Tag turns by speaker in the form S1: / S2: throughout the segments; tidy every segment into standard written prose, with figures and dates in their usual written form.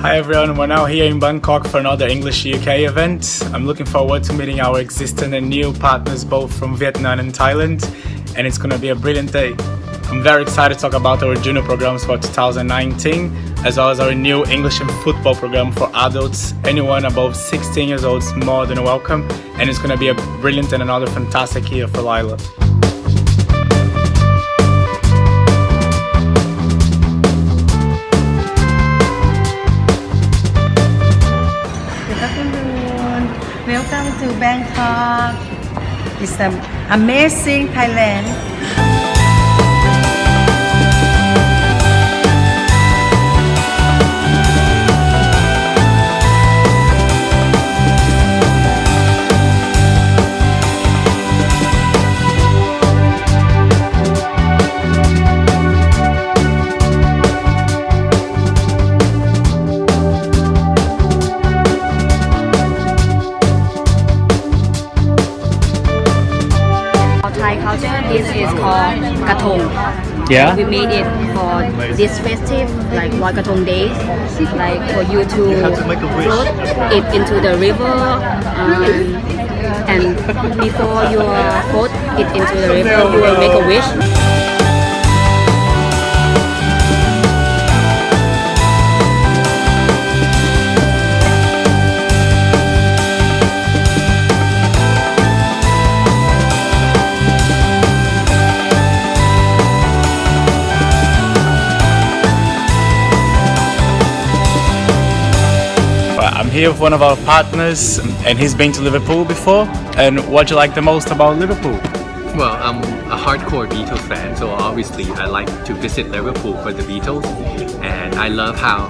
S1: Hi everyone, we're now here in Bangkok for another English UK event. I'm looking forward to meeting our existing and new partners both from Vietnam and Thailand, and it's going to be a brilliant day. I'm very excited to talk about our junior programs for 2019, as well as our new English and football program for adults. Anyone above 16 years old is more than welcome, and it's going to be a brilliant and another fantastic year for LILA.
S2: Good afternoon. Welcome to Bangkok. It's an amazing Thailand.
S3: Thai culture, this is called Katong.
S1: Yeah?
S3: We made it for this festive, like Loi Katong days, like for you to float it into the river, and before you float it into the river, you will make a wish.
S1: I'm here with one of our partners, and he's been to Liverpool before. And what do you like the most about Liverpool?
S4: Well, I'm a hardcore Beatles fan, so obviously I like to visit Liverpool for the Beatles, and I love how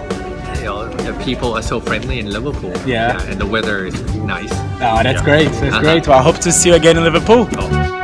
S4: the people are so friendly in Liverpool.
S1: Yeah.
S4: And the weather is nice.
S1: Oh, that's
S4: Yeah.
S1: great. That's great. Well, I hope to see you again in Liverpool.
S4: Oh.